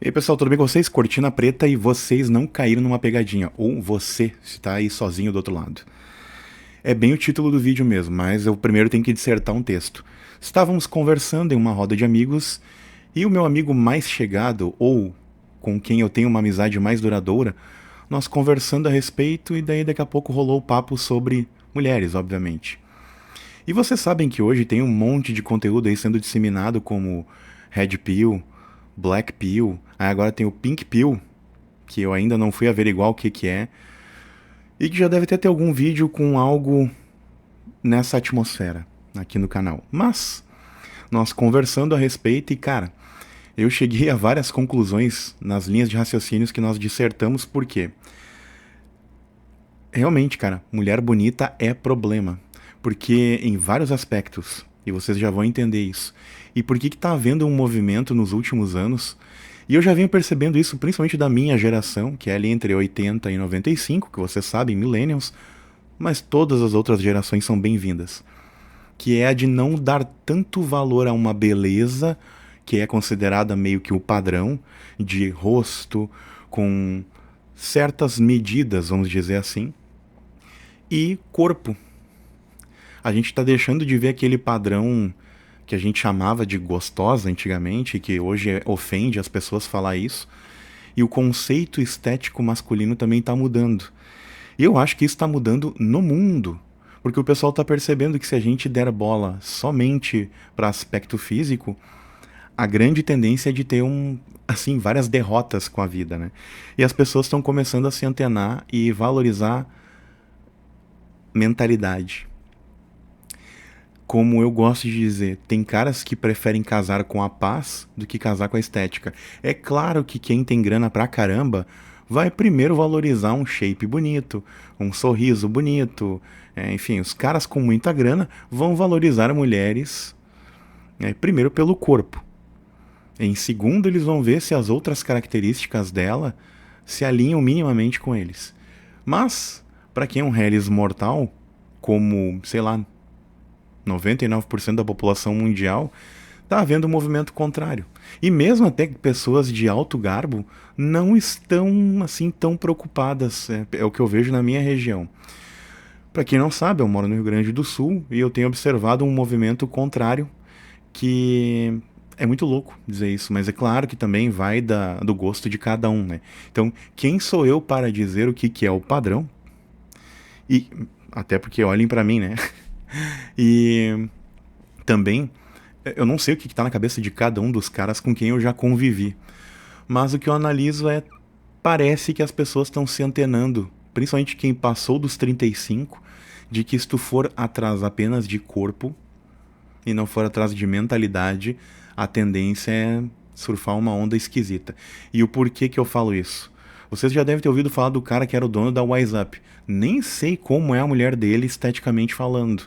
E aí, pessoal, tudo bem com vocês? Cortina preta e vocês não caíram numa pegadinha. Ou você está aí sozinho do outro lado. É bem o título do vídeo mesmo, mas eu primeiro tenho que dissertar um texto. Estávamos conversando em uma roda de amigos e o meu amigo mais chegado, ou com quem eu tenho uma amizade mais duradoura, nós conversando a respeito e daí daqui a pouco rolou o papo sobre mulheres, obviamente. E vocês sabem que hoje tem um monte de conteúdo aí sendo disseminado como Red Pill, Black Pill, aí agora tem o Pink Pill, que eu ainda não fui averiguar o que que é, e que já deve ter algum vídeo com algo nessa atmosfera aqui no canal. Mas nós conversando a respeito e cara, eu cheguei a várias conclusões nas linhas de raciocínios que nós dissertamos porque realmente, cara, mulher bonita é problema, porque em vários aspectos, e vocês já vão entender isso. E por que tá havendo um movimento nos últimos anos? E eu já venho percebendo isso principalmente da minha geração, que é ali entre 80 e 95, que vocês sabem, millennials, mas todas as outras gerações são bem-vindas. Que é a de não dar tanto valor a uma beleza que é considerada meio que o padrão de rosto, com certas medidas, vamos dizer assim, e corpo. A gente está deixando de ver aquele padrão que a gente chamava de gostosa antigamente, que hoje ofende as pessoas falar isso, e o conceito estético masculino também está mudando. E eu acho que isso está mudando no mundo, porque o pessoal está percebendo que se a gente der bola somente para aspecto físico, a grande tendência é de ter assim, várias derrotas com a vida, né? E as pessoas estão começando a se antenar e valorizar mentalidade. Como eu gosto de dizer, tem caras que preferem casar com a paz do que casar com a estética. É claro que quem tem grana pra caramba vai primeiro valorizar um shape bonito, um sorriso bonito. Enfim, os caras com muita grana vão valorizar mulheres, primeiro pelo corpo. Em segundo, eles vão ver se as outras características dela se alinham minimamente com eles. Mas, para quem é um Hellis mortal, como, sei lá, 99% da população mundial, está havendo um movimento contrário. E mesmo até pessoas de alto garbo não estão assim tão preocupadas. É o que eu vejo na minha região. Para quem não sabe, eu moro no Rio Grande do Sul e eu tenho observado um movimento contrário que é muito louco dizer isso, mas é claro que também vai do gosto de cada um, né? Então, quem sou eu para dizer o que é o padrão? E até porque olhem para mim, né? E também, eu não sei o que está na cabeça de cada um dos caras com quem eu já convivi. Mas o que eu analiso é, parece que as pessoas estão se antenando, principalmente quem passou dos 35, de que se tu for atrás apenas de corpo e não for atrás de mentalidade, a tendência é surfar uma onda esquisita. E o porquê que eu falo isso? Vocês já devem ter ouvido falar do cara que era o dono da Wise Up. Nem sei como é a mulher dele esteticamente falando,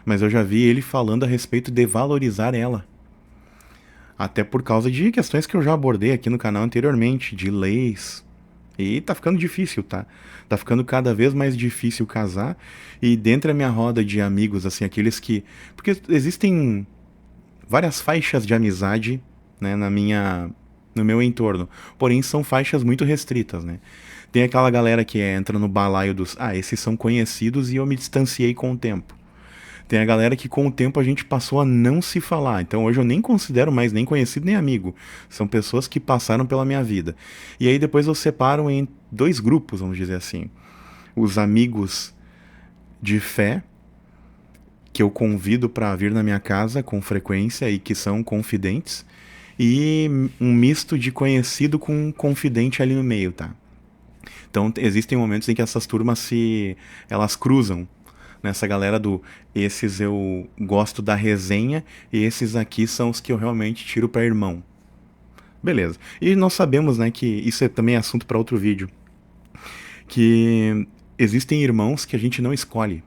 mas eu já vi ele falando a respeito de valorizar ela. Até por causa de questões que eu já abordei aqui no canal anteriormente, de leis. E tá ficando difícil, tá? Tá ficando cada vez mais difícil casar. E dentro da minha roda de amigos, assim, aqueles que... Porque existem várias faixas de amizade, né, no meu entorno. Porém, são faixas muito restritas, né? Tem aquela galera que entra no balaio dos... Ah, esses são conhecidos e eu me distanciei com o tempo. Tem a galera que com o tempo a gente passou a não se falar. Então hoje eu nem considero mais nem conhecido nem amigo. São pessoas que passaram pela minha vida. E aí depois eu separo em dois grupos, vamos dizer assim. Os amigos de fé, que eu convido para vir na minha casa com frequência e que são confidentes. E um misto de conhecido com confidente ali no meio, tá? Então existem momentos em que essas turmas elas cruzam nessa galera do esses eu gosto da resenha e esses aqui são os que eu realmente tiro para irmão. Beleza. E nós sabemos, né, que isso também é assunto para outro vídeo, que existem irmãos que a gente não escolhe.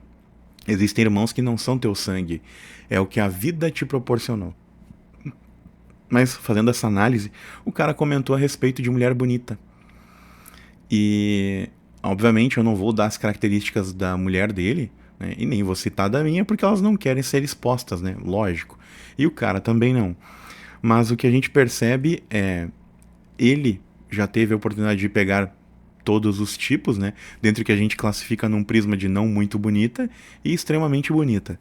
Existem irmãos que não são teu sangue, é o que a vida te proporcionou. Mas fazendo essa análise, o cara comentou a respeito de mulher bonita. E obviamente eu não vou dar as características da mulher dele, né? E nem vou citar da minha porque elas não querem ser expostas, né? Lógico. E o cara também não. Mas o que a gente percebe é ele já teve a oportunidade de pegar todos os tipos, né? Dentro que a gente classifica num prisma de não muito bonita e extremamente bonita.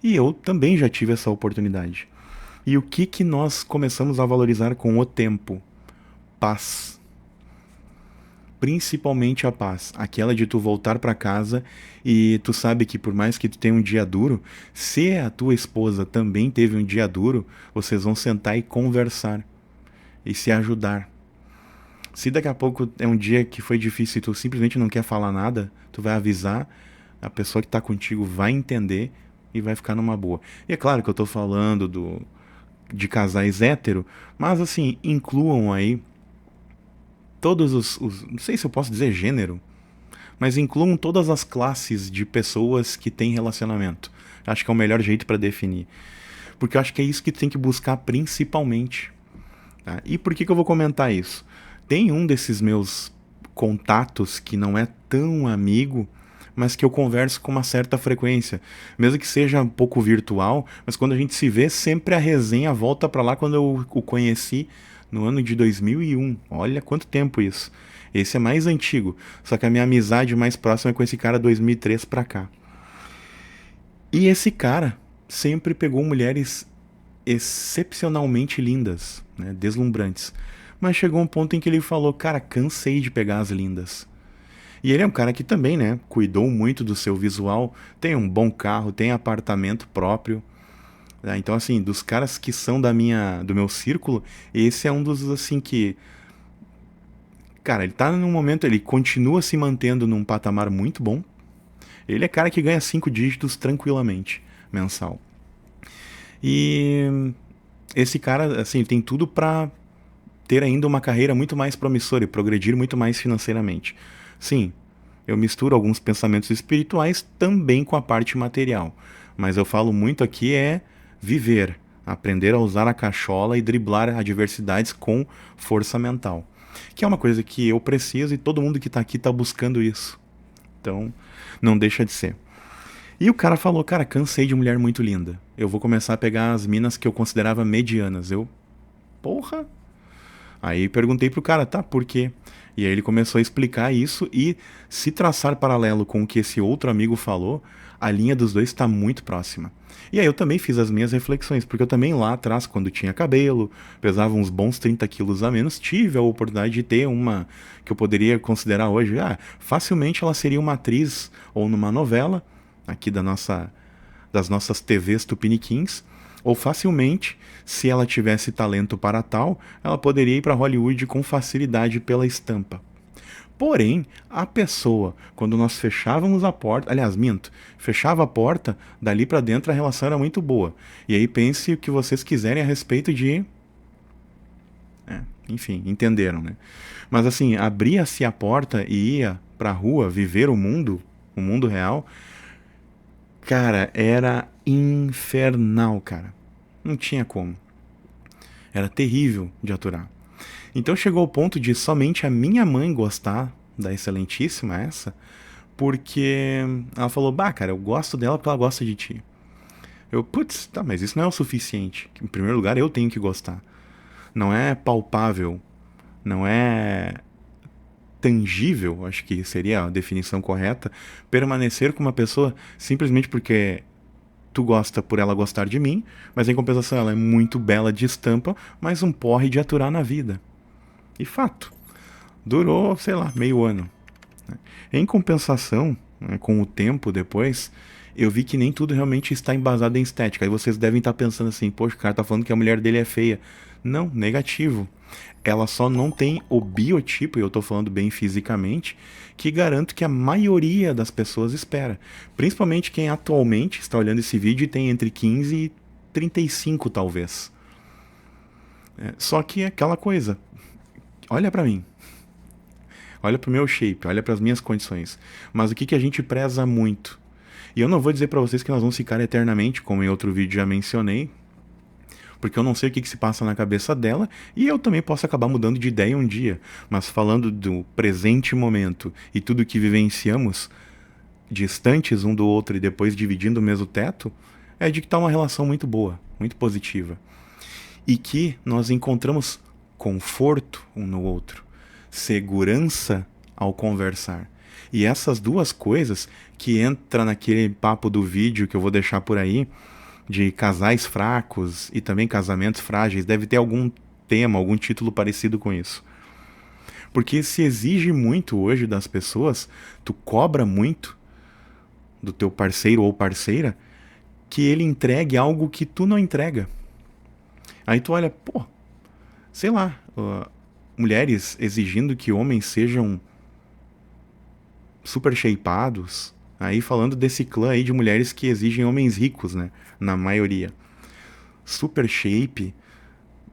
E eu também já tive essa oportunidade. E o que que nós começamos a valorizar com o tempo? Paz. Principalmente a paz, aquela de tu voltar para casa e tu sabe que por mais que tu tenha um dia duro, se a tua esposa também teve um dia duro, vocês vão sentar e conversar e se ajudar. Se daqui a pouco é um dia que foi difícil e tu simplesmente não quer falar nada, tu vai avisar, a pessoa que tá contigo vai entender e vai ficar numa boa. E é claro que eu tô falando de casais hétero, mas assim, incluam aí todos não sei se eu posso dizer gênero, mas incluam todas as classes de pessoas que têm relacionamento. Acho que é o melhor jeito para definir. Porque eu acho que é isso que tu tem que buscar principalmente. Tá? E por que, que eu vou comentar isso? Tem um desses meus contatos que não é tão amigo, mas que eu converso com uma certa frequência. Mesmo que seja um pouco virtual, mas quando a gente se vê, sempre a resenha volta para lá quando eu o conheci no ano de 2001. Olha quanto tempo isso. Esse é mais antigo, só que a minha amizade mais próxima é com esse cara 2003 pra cá. E esse cara sempre pegou mulheres excepcionalmente lindas, né, deslumbrantes. Mas chegou um ponto em que ele falou, cara, cansei de pegar as lindas. E ele é um cara que também, né, cuidou muito do seu visual, tem um bom carro, tem apartamento próprio. Né? Então, assim, dos caras que são do meu círculo, esse é um dos, assim, que... Cara, ele tá num momento, ele continua se mantendo num patamar muito bom. Ele é cara que ganha 5 dígitos tranquilamente, mensal. E esse cara, assim, tem tudo pra ter ainda uma carreira muito mais promissora e progredir muito mais financeiramente. Sim, eu misturo alguns pensamentos espirituais também com a parte material, mas eu falo muito aqui é viver, aprender a usar a cachola e driblar adversidades com força mental, que é uma coisa que eu preciso e todo mundo que tá aqui tá buscando isso. Então, não deixa de ser. E o cara falou, cara, cansei de mulher muito linda. Eu vou começar a pegar as minas que eu considerava medianas. Eu, porra, aí perguntei pro cara, tá, por quê? E aí ele começou a explicar isso e se traçar paralelo com o que esse outro amigo falou, a linha dos dois está muito próxima. E aí eu também fiz as minhas reflexões, porque eu também lá atrás, quando tinha cabelo, pesava uns bons 30 quilos a menos, tive a oportunidade de ter uma que eu poderia considerar hoje, facilmente ela seria uma atriz ou numa novela, aqui das nossas TVs tupiniquins, ou facilmente, se ela tivesse talento para tal, ela poderia ir para Hollywood com facilidade pela estampa. Porém, a pessoa, quando nós fechávamos a porta, aliás, minto, fechava a porta, dali para dentro a relação era muito boa. E aí pense o que vocês quiserem a respeito de... enfim, entenderam, né? Mas assim, abria-se a porta e ia pra rua viver o mundo real, cara, era infernal, cara. Não tinha como. Era terrível de aturar. Então chegou ao ponto de somente a minha mãe gostar da excelentíssima essa, porque ela falou, bah, cara, eu gosto dela porque ela gosta de ti. Eu, putz, tá, mas isso não é o suficiente. Em primeiro lugar, eu tenho que gostar. Não é palpável, não é tangível, acho que seria a definição correta, permanecer com uma pessoa simplesmente porque tu gosta por ela gostar de mim, mas em compensação ela é muito bela de estampa, mas um porre de aturar na vida. E fato, durou, sei lá, meio ano. Em compensação, né, com o tempo depois, eu vi que nem tudo realmente está embasado em estética. Aí vocês devem estar pensando assim, poxa, o cara tá falando que a mulher dele é feia. Não, negativo. Ela só não tem o biotipo, e eu tô falando bem fisicamente, que garanto que a maioria das pessoas espera. Principalmente quem atualmente está olhando esse vídeo e tem entre 15 e 35, talvez. Só que é aquela coisa. Olha pra mim. Olha pro meu shape, olha pras minhas condições. Mas o que a gente preza muito? E eu não vou dizer pra vocês que nós vamos ficar eternamente, como em outro vídeo já mencionei, porque eu não sei o que se passa na cabeça dela e eu também posso acabar mudando de ideia um dia. Mas falando do presente momento e tudo que vivenciamos, distantes um do outro e depois dividindo o mesmo teto, é de que tá uma relação muito boa, muito positiva. E que nós encontramos conforto um no outro, segurança ao conversar. E essas duas coisas que entra naquele papo do vídeo que eu vou deixar por aí, de casais fracos e também casamentos frágeis, deve ter algum tema, algum título parecido com isso. Porque se exige muito hoje das pessoas, tu cobra muito do teu parceiro ou parceira que ele entregue algo que tu não entrega. Aí tu olha, pô, sei lá, mulheres exigindo que homens sejam super shapeados. Aí falando desse clã aí de mulheres que exigem homens ricos, né? Na maioria. Super shape,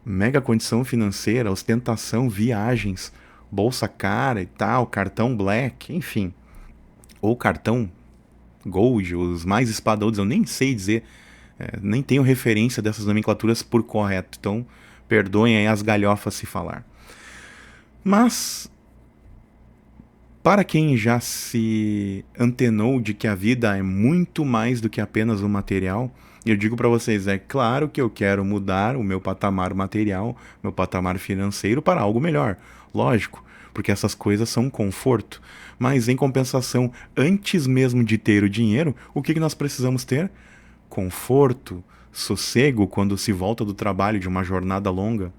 mega condição financeira, ostentação, viagens, bolsa cara e tal, cartão black, enfim. Ou cartão gold, os mais espadaúdos, eu nem sei dizer, nem tenho referência dessas nomenclaturas por correto. Então, perdoem aí as galhofas se falar. Mas para quem já se antenou de que a vida é muito mais do que apenas o material, eu digo para vocês, é claro que eu quero mudar o meu patamar material, meu patamar financeiro para algo melhor. Lógico, porque essas coisas são um conforto. Mas em compensação, antes mesmo de ter o dinheiro, o que nós precisamos ter? Conforto, sossego quando se volta do trabalho de uma jornada longa.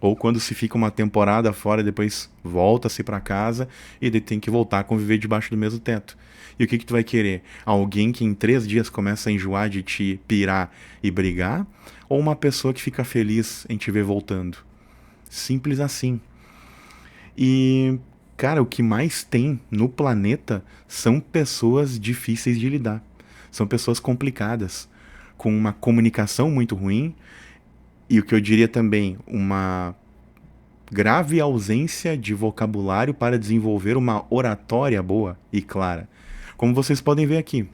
Ou quando se fica uma temporada fora e depois volta-se para casa e daí tem que voltar a conviver debaixo do mesmo teto. E o que tu vai querer? Alguém que em 3 dias começa a enjoar de te pirar e brigar? Ou uma pessoa que fica feliz em te ver voltando? Simples assim. E, cara, o que mais tem no planeta são pessoas difíceis de lidar. São pessoas complicadas, com uma comunicação muito ruim, e o que eu diria também, uma grave ausência de vocabulário para desenvolver uma oratória boa e clara. Como vocês podem ver aqui,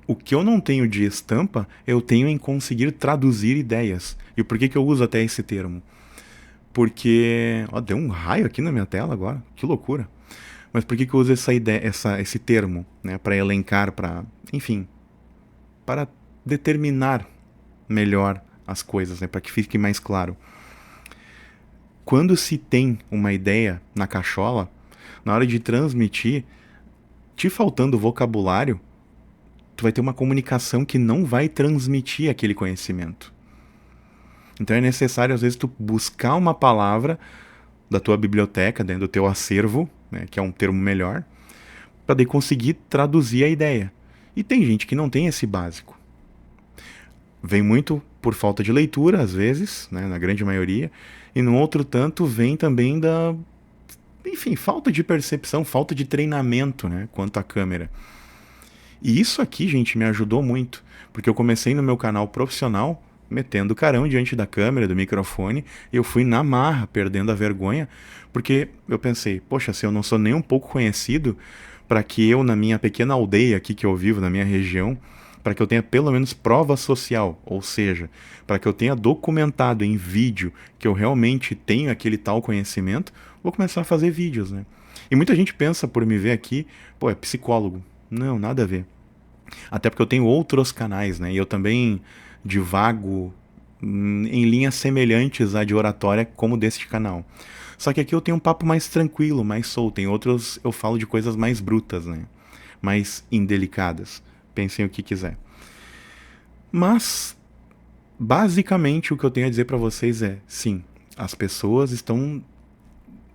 o que eu não tenho de estampa, eu tenho em conseguir traduzir ideias. E por que eu uso até esse termo? Porque... Ó, deu um raio aqui na minha tela agora, que loucura. Mas por que eu uso essa ideia, esse termo, né, para elencar, para, enfim, para determinar melhor as coisas, né, para que fique mais claro. Quando se tem uma ideia na cachola, na hora de transmitir, te faltando vocabulário, tu vai ter uma comunicação que não vai transmitir aquele conhecimento. Então é necessário, às vezes, tu buscar uma palavra da tua biblioteca, dentro do teu acervo, né, que é um termo melhor, para daí conseguir traduzir a ideia. E tem gente que não tem esse básico. Vem muito por falta de leitura, às vezes, né, na grande maioria, e no outro tanto vem também da, enfim, falta de percepção, falta de treinamento, né, quanto à câmera. E isso aqui, gente, me ajudou muito, porque eu comecei no meu canal profissional, metendo carão diante da câmera, do microfone, e eu fui na marra, perdendo a vergonha, porque eu pensei, poxa, se eu não sou nem um pouco conhecido, para que eu, na minha pequena aldeia aqui que eu vivo, na minha região, para que eu tenha pelo menos prova social, ou seja, para que eu tenha documentado em vídeo que eu realmente tenho aquele tal conhecimento, vou começar a fazer vídeos, né? E muita gente pensa por me ver aqui, pô, é psicólogo. Não, nada a ver. Até porque eu tenho outros canais, né? E eu também divago em linhas semelhantes à de oratória como deste canal. Só que aqui eu tenho um papo mais tranquilo, mais solto. Em outros eu falo de coisas mais brutas, né? Mais indelicadas. Pensem o que quiser. Mas, basicamente, o que eu tenho a dizer para vocês é, sim, as pessoas estão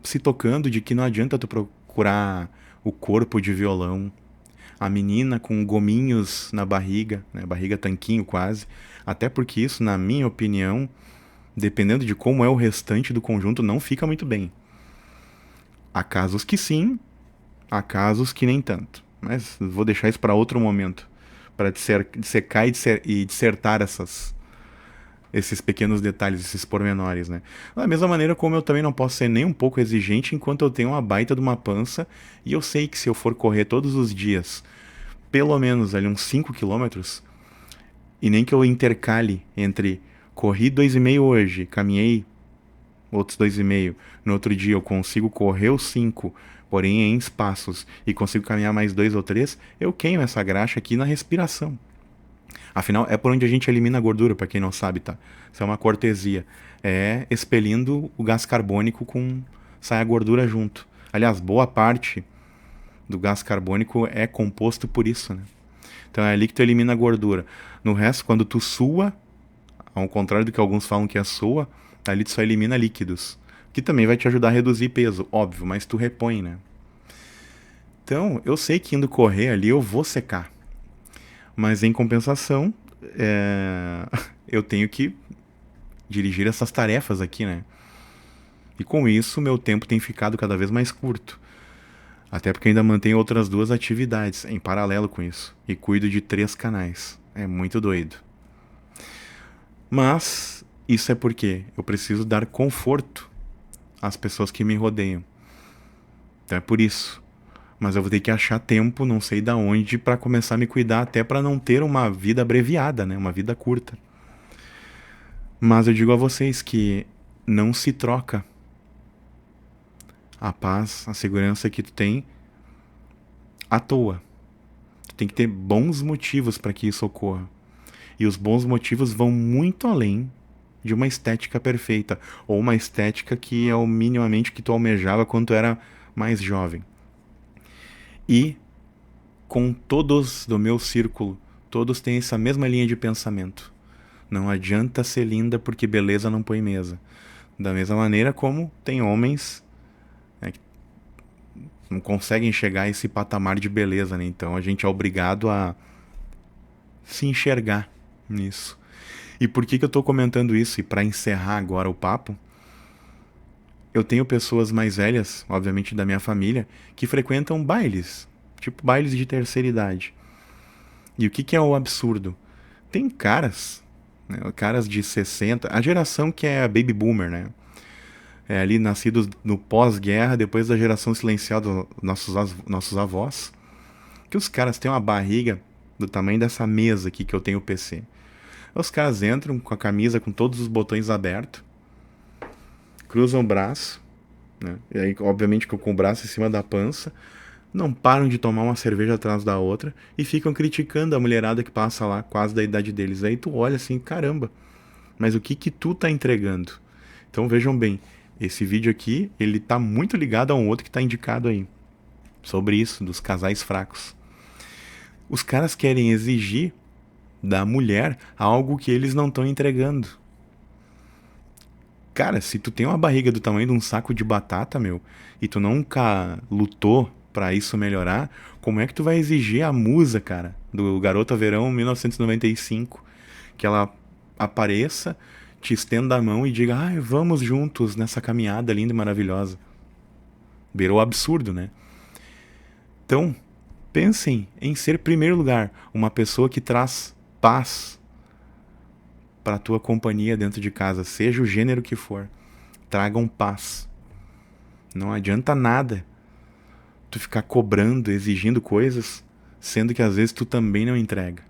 se tocando de que não adianta tu procurar o corpo de violão, a menina com gominhos na barriga, né, barriga tanquinho quase, até porque isso, na minha opinião, dependendo de como é o restante do conjunto, não fica muito bem. Há casos que sim, há casos que nem tanto. Mas vou deixar isso para outro momento, para dissecar e dissertar esses pequenos detalhes, esses pormenores, né? Da mesma maneira como eu também não posso ser nem um pouco exigente enquanto eu tenho uma baita de uma pança e eu sei que se eu for correr todos os dias, pelo menos ali uns 5 quilômetros, e nem que eu intercale entre corri 2,5 hoje, caminhei outros 2,5, no outro dia eu consigo correr os 5, porém em espaços, e consigo caminhar mais 2 ou 3, eu queimo essa graxa aqui na respiração. Afinal, é por onde a gente elimina a gordura, para quem não sabe, tá? Isso é uma cortesia. É expelindo o gás carbônico com sai a gordura junto. Aliás, boa parte do gás carbônico é composto por isso, né? Então é ali que tu elimina a gordura. No resto, quando tu sua, ao contrário do que alguns falam que é sua, ali tu só elimina líquidos. Que também vai te ajudar a reduzir peso, óbvio, mas tu repõe, né? Então, eu sei que indo correr ali eu vou secar. Mas em compensação, eu tenho que dirigir essas tarefas aqui, né? E com isso, meu tempo tem ficado cada vez mais curto. Até porque ainda mantenho outras 2 atividades em paralelo com isso. E cuido de 3 canais. É muito doido. Mas isso é porque eu preciso dar conforto às pessoas que me rodeiam. Então é por isso. Mas eu vou ter que achar tempo, não sei da onde, para começar a me cuidar, até para não ter uma vida abreviada, né? Uma vida curta. Mas eu digo a vocês que não se troca a paz, a segurança que tu tem à toa. Tu tem que ter bons motivos para que isso ocorra. E os bons motivos vão muito além de uma estética perfeita, ou uma estética que é o minimamente que tu almejava quando tu era mais jovem. E com todos do meu círculo, todos têm essa mesma linha de pensamento. Não adianta ser linda porque beleza não põe mesa. Da mesma maneira como tem homens, né, que não conseguem chegar a esse patamar de beleza, né? Então a gente é obrigado a se enxergar nisso. E por que eu tô comentando isso? E para encerrar agora o papo, eu tenho pessoas mais velhas, obviamente da minha família, que frequentam bailes, tipo bailes de terceira idade. E o que é o absurdo? Tem caras, né, caras de 60, a geração que é a baby boomer, né? É ali nascidos no pós-guerra, depois da geração silencial dos nossos avós, que os caras têm uma barriga do tamanho dessa mesa aqui que eu tenho o PC. Os caras entram com a camisa com todos os botões abertos, cruzam o braço, né? E aí, obviamente, com o braço em cima da pança, não param de tomar uma cerveja atrás da outra e ficam criticando a mulherada que passa lá, quase da idade deles. Aí tu olha assim, caramba, mas o que que tu tá entregando? Então vejam bem, esse vídeo aqui, ele tá muito ligado a um outro que tá indicado aí, sobre isso, dos casais fracos. Os caras querem exigir da mulher algo que eles não estão entregando. Cara, se tu tem uma barriga do tamanho de um saco de batata, meu, e tu nunca lutou pra isso melhorar, como é que tu vai exigir a musa, cara, do Garota Verão 1995, que ela apareça, te estenda a mão e diga, ai, vamos juntos nessa caminhada linda e maravilhosa. Beirou absurdo, né? Então, pensem em ser, em primeiro lugar, uma pessoa que traz paz para a tua companhia dentro de casa, seja o gênero que for. Tragam paz. Não adianta nada tu ficar cobrando, exigindo coisas, sendo que às vezes tu também não entrega.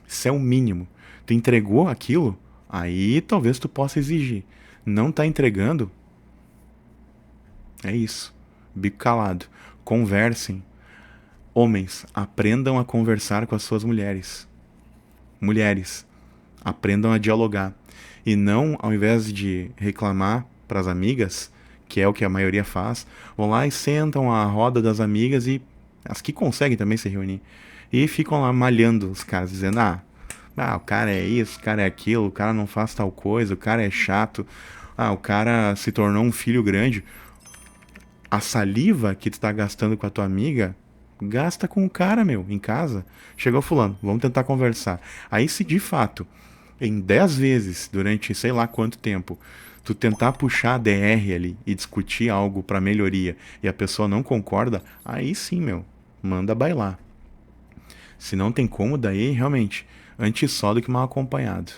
Isso é o mínimo. Tu entregou aquilo, aí talvez tu possa exigir. Não tá entregando, é isso. Bico calado. Conversem. Homens, aprendam a conversar com as suas mulheres. Mulheres, aprendam a dialogar. E não, ao invés de reclamar para as amigas, que é o que a maioria faz, vão lá e sentam à roda das amigas e as que conseguem também se reunir. E ficam lá malhando os caras, dizendo, o cara é isso, o cara é aquilo, o cara não faz tal coisa, o cara é chato, o cara se tornou um filho grande. A saliva que tu tá gastando com a tua amiga, gasta com o cara, meu, em casa. Chegou fulano, vamos tentar conversar. Aí se de fato, em 10 vezes, durante sei lá quanto tempo, tu tentar puxar a DR ali e discutir algo pra melhoria e a pessoa não concorda, aí sim, meu, manda bailar. Se não tem como, daí realmente, antes só do que mal acompanhado.